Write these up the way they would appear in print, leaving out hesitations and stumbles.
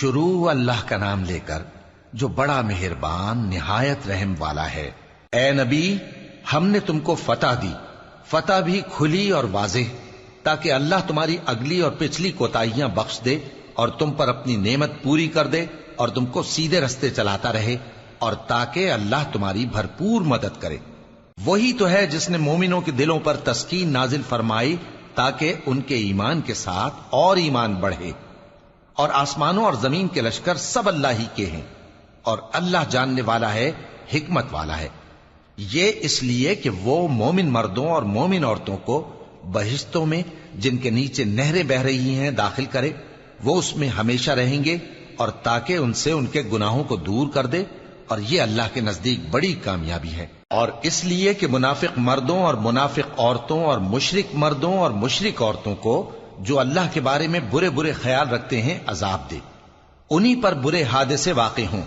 شروع اللہ کا نام لے کر جو بڑا مہربان نہایت رحم والا ہے۔ اے نبی، ہم نے تم کو فتح دی، فتح بھی کھلی اور واضح، تاکہ اللہ تمہاری اگلی اور پچھلی کوتاہیاں بخش دے اور تم پر اپنی نعمت پوری کر دے اور تم کو سیدھے رستے چلاتا رہے، اور تاکہ اللہ تمہاری بھرپور مدد کرے۔ وہی تو ہے جس نے مومنوں کے دلوں پر تسکین نازل فرمائی تاکہ ان کے ایمان کے ساتھ اور ایمان بڑھے، اور آسمانوں اور زمین کے لشکر سب اللہ ہی کے ہیں، اور اللہ جاننے والا ہے، حکمت والا ہے۔ یہ اس لیے کہ وہ مومن مردوں اور مومن عورتوں کو بہشتوں میں جن کے نیچے نہریں بہ رہی ہیں داخل کرے، وہ اس میں ہمیشہ رہیں گے، اور تاکہ ان سے ان کے گناہوں کو دور کر دے، اور یہ اللہ کے نزدیک بڑی کامیابی ہے۔ اور اس لیے کہ منافق مردوں اور منافق عورتوں اور مشرک مردوں اور مشرک عورتوں کو جو اللہ کے بارے میں برے برے خیال رکھتے ہیں عذاب دے، انہی پر برے حادثے واقع ہوں،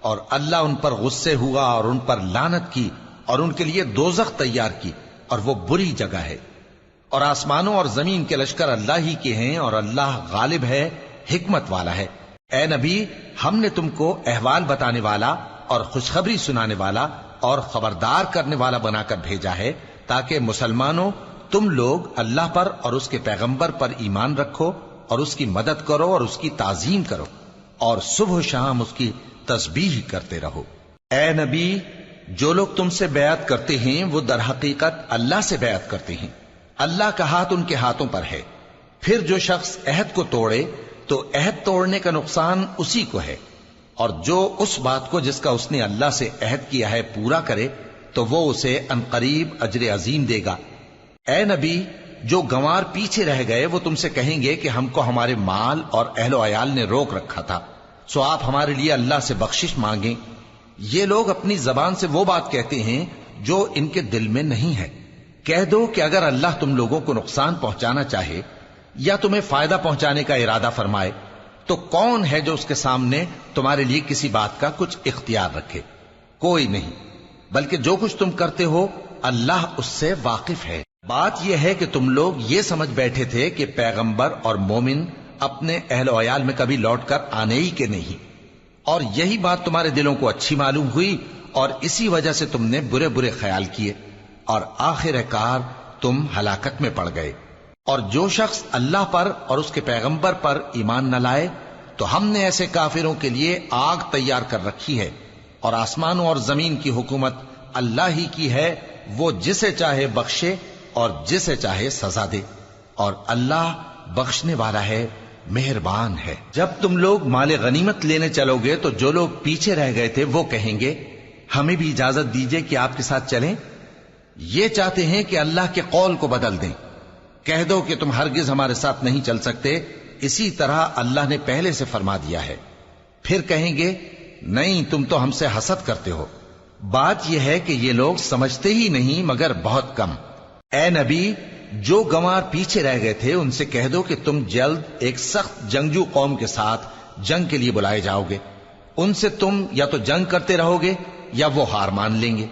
اور اللہ ان پر غصے ہوا اور ان پر لعنت کی اور ان کے لیے دوزخ تیار کی، اور وہ بری جگہ ہے۔ اور آسمانوں اور زمین کے لشکر اللہ ہی کے ہیں، اور اللہ غالب ہے، حکمت والا ہے۔ اے نبی، ہم نے تم کو احوال بتانے والا اور خوشخبری سنانے والا اور خبردار کرنے والا بنا کر بھیجا ہے، تاکہ مسلمانوں تم لوگ اللہ پر اور اس کے پیغمبر پر ایمان رکھو اور اس کی مدد کرو اور اس کی تعظیم کرو، اور صبح و شام اس کی تسبیح کرتے رہو۔ اے نبی، جو لوگ تم سے بیعت کرتے ہیں وہ در حقیقت اللہ سے بیعت کرتے ہیں، اللہ کا ہاتھ ان کے ہاتھوں پر ہے۔ پھر جو شخص عہد کو توڑے تو عہد توڑنے کا نقصان اسی کو ہے، اور جو اس بات کو جس کا اس نے اللہ سے عہد کیا ہے پورا کرے تو وہ اسے عنقریب اجر عظیم دے گا۔ اے نبی، جو گنوار پیچھے رہ گئے وہ تم سے کہیں گے کہ ہم کو ہمارے مال اور اہل و عیال نے روک رکھا تھا، سو آپ ہمارے لیے اللہ سے بخشش مانگیں۔ یہ لوگ اپنی زبان سے وہ بات کہتے ہیں جو ان کے دل میں نہیں ہے۔ کہہ دو کہ اگر اللہ تم لوگوں کو نقصان پہنچانا چاہے یا تمہیں فائدہ پہنچانے کا ارادہ فرمائے تو کون ہے جو اس کے سامنے تمہارے لیے کسی بات کا کچھ اختیار رکھے؟ کوئی نہیں، بلکہ جو کچھ تم کرتے ہو اللہ اس سے واقف ہے۔ بات یہ ہے کہ تم لوگ یہ سمجھ بیٹھے تھے کہ پیغمبر اور مومن اپنے اہل و عیال میں کبھی لوٹ کر آنے ہی کے نہیں، اور یہی بات تمہارے دلوں کو اچھی معلوم ہوئی اور اسی وجہ سے تم نے برے برے خیال کیے، اور آخر کار تم ہلاکت میں پڑ گئے۔ اور جو شخص اللہ پر اور اس کے پیغمبر پر ایمان نہ لائے تو ہم نے ایسے کافروں کے لیے آگ تیار کر رکھی ہے، اور آسمانوں اور زمین کی حکومت اللہ ہی کی ہے، وہ جسے چاہے بخشے اور جسے چاہے سزا دے، اور اللہ بخشنے والا ہے، مہربان ہے۔ جب تم لوگ مال غنیمت لینے چلو گے تو جو لوگ پیچھے رہ گئے تھے وہ کہیں گے ہمیں بھی اجازت دیجئے کہ آپ کے ساتھ چلیں، یہ چاہتے ہیں کہ اللہ کے قول کو بدل دیں۔ کہہ دو کہ تم ہرگز ہمارے ساتھ نہیں چل سکتے، اسی طرح اللہ نے پہلے سے فرما دیا ہے۔ پھر کہیں گے نہیں، تم تو ہم سے حسد کرتے ہو۔ بات یہ ہے کہ یہ لوگ سمجھتے ہی نہیں مگر بہت کم۔ اے نبی، جو گنوار پیچھے رہ گئے تھے ان سے کہہ دو کہ تم جلد ایک سخت جنگجو قوم کے ساتھ جنگ کے لیے بلائے جاؤ گے، ان سے تم یا تو جنگ کرتے رہو گے یا وہ ہار مان لیں گے۔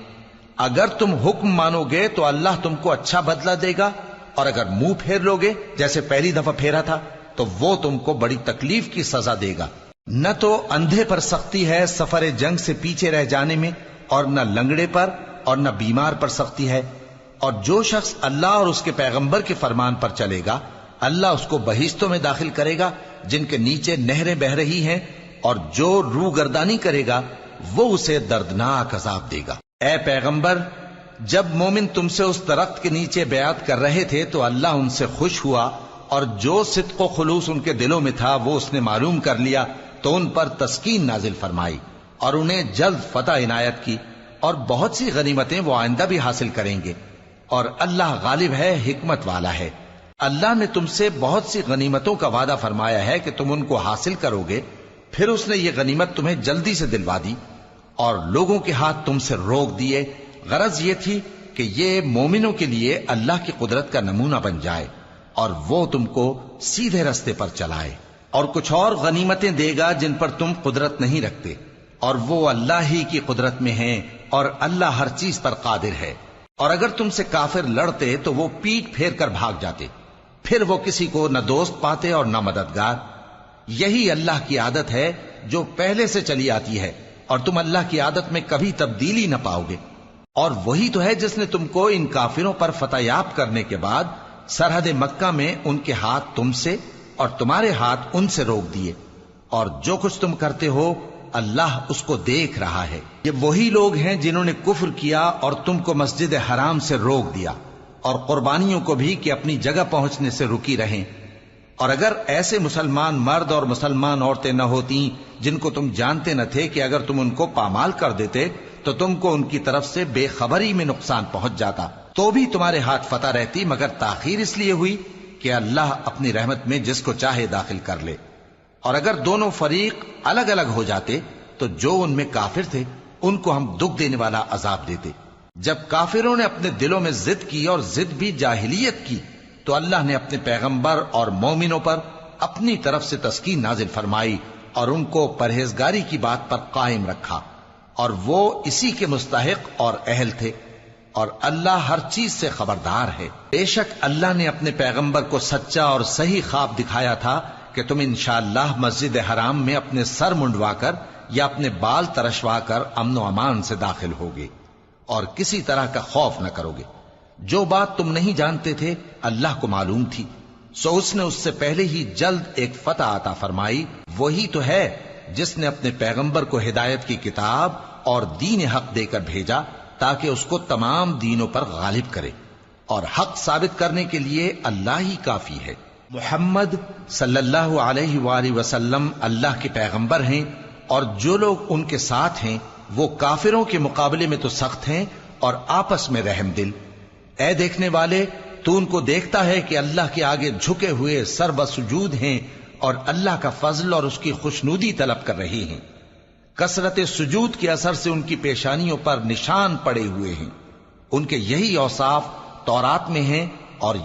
اگر تم حکم مانو گے تو اللہ تم کو اچھا بدلہ دے گا، اور اگر منہ پھیر لو گے جیسے پہلی دفعہ پھیرا تھا تو وہ تم کو بڑی تکلیف کی سزا دے گا۔ نہ تو اندھے پر سختی ہے سفر جنگ سے پیچھے رہ جانے میں، اور نہ لنگڑے پر اور نہ بیمار پر سختی ہے۔ اور جو شخص اللہ اور اس کے پیغمبر کے فرمان پر چلے گا اللہ اس کو بہشتوں میں داخل کرے گا جن کے نیچے نہریں بہ رہی ہیں، اور جو روگردانی کرے گا وہ اسے دردناک عذاب دے گا۔ اے پیغمبر، جب مومن تم سے اس درخت کے نیچے بیعت کر رہے تھے تو اللہ ان سے خوش ہوا، اور جو صدق و خلوص ان کے دلوں میں تھا وہ اس نے معلوم کر لیا تو ان پر تسکین نازل فرمائی اور انہیں جلد فتح عنایت کی، اور بہت سی غنیمتیں وہ آئندہ بھی حاصل کریں گے، اور اللہ غالب ہے، حکمت والا ہے۔ اللہ نے تم سے بہت سی غنیمتوں کا وعدہ فرمایا ہے کہ تم ان کو حاصل کرو گے، پھر اس نے یہ غنیمت تمہیں جلدی سے دلوا دی اور لوگوں کے ہاتھ تم سے روک دیے۔ غرض یہ تھی کہ یہ مومنوں کے لیے اللہ کی قدرت کا نمونہ بن جائے اور وہ تم کو سیدھے رستے پر چلائے، اور کچھ اور غنیمتیں دے گا جن پر تم قدرت نہیں رکھتے، اور وہ اللہ ہی کی قدرت میں ہیں، اور اللہ ہر چیز پر قادر ہے۔ اور اگر تم سے کافر لڑتے تو وہ پیٹ پھیر کر بھاگ جاتے، پھر وہ کسی کو نہ دوست پاتے اور نہ مددگار۔ یہی اللہ کی عادت ہے جو پہلے سے چلی آتی ہے، اور تم اللہ کی عادت میں کبھی تبدیلی نہ پاؤ گے۔ اور وہی تو ہے جس نے تم کو ان کافروں پر فتح یاب کرنے کے بعد سرحد مکہ میں ان کے ہاتھ تم سے اور تمہارے ہاتھ ان سے روک دیے، اور جو کچھ تم کرتے ہو اللہ اس کو دیکھ رہا ہے۔ یہ وہی لوگ ہیں جنہوں نے کفر کیا اور تم کو مسجد حرام سے روک دیا، اور قربانیوں کو بھی کہ اپنی جگہ پہنچنے سے رکی رہیں۔ اور اگر ایسے مسلمان مرد اور مسلمان عورتیں نہ ہوتی جن کو تم جانتے نہ تھے کہ اگر تم ان کو پامال کر دیتے تو تم کو ان کی طرف سے بے خبری میں نقصان پہنچ جاتا، تو بھی تمہارے ہاتھ فتح رہتی، مگر تاخیر اس لیے ہوئی کہ اللہ اپنی رحمت میں جس کو چاہے داخل کر لے۔ اور اگر دونوں فریق الگ الگ ہو جاتے تو جو ان میں کافر تھے ان کو ہم دکھ دینے والا عذاب دیتے۔ جب کافروں نے اپنے دلوں میں ضد کی، اور ضد بھی جاہلیت کی، تو اللہ نے اپنے پیغمبر اور مومنوں پر اپنی طرف سے تسکین نازل فرمائی اور ان کو پرہیزگاری کی بات پر قائم رکھا، اور وہ اسی کے مستحق اور اہل تھے، اور اللہ ہر چیز سے خبردار ہے۔ بے شک اللہ نے اپنے پیغمبر کو سچا اور صحیح خواب دکھایا تھا کہ تم انشاءاللہ مسجد حرام میں اپنے سر منڈوا کر یا اپنے بال ترشوا کر امن و امان سے داخل ہوگے اور کسی طرح کا خوف نہ کرو گے۔ جو بات تم نہیں جانتے تھے اللہ کو معلوم تھی، سو اس نے اس سے پہلے ہی جلد ایک فتح عطا فرمائی۔ وہی تو ہے جس نے اپنے پیغمبر کو ہدایت کی کتاب اور دین حق دے کر بھیجا تاکہ اس کو تمام دینوں پر غالب کرے، اور حق ثابت کرنے کے لیے اللہ ہی کافی ہے۔ محمد صلی اللہ علیہ وآلہ وسلم اللہ کے پیغمبر ہیں، اور جو لوگ ان کے ساتھ ہیں وہ کافروں کے مقابلے میں تو سخت ہیں اور آپس میں رحم دل۔ اے دیکھنے والے، تو ان کو دیکھتا ہے کہ اللہ کے آگے جھکے ہوئے سر بسجود ہیں اور اللہ کا فضل اور اس کی خوشنودی طلب کر رہے ہیں۔ کثرت سجود کے اثر سے ان کی پیشانیوں پر نشان پڑے ہوئے ہیں۔ ان کے یہی اوصاف تورات میں ہیں، اور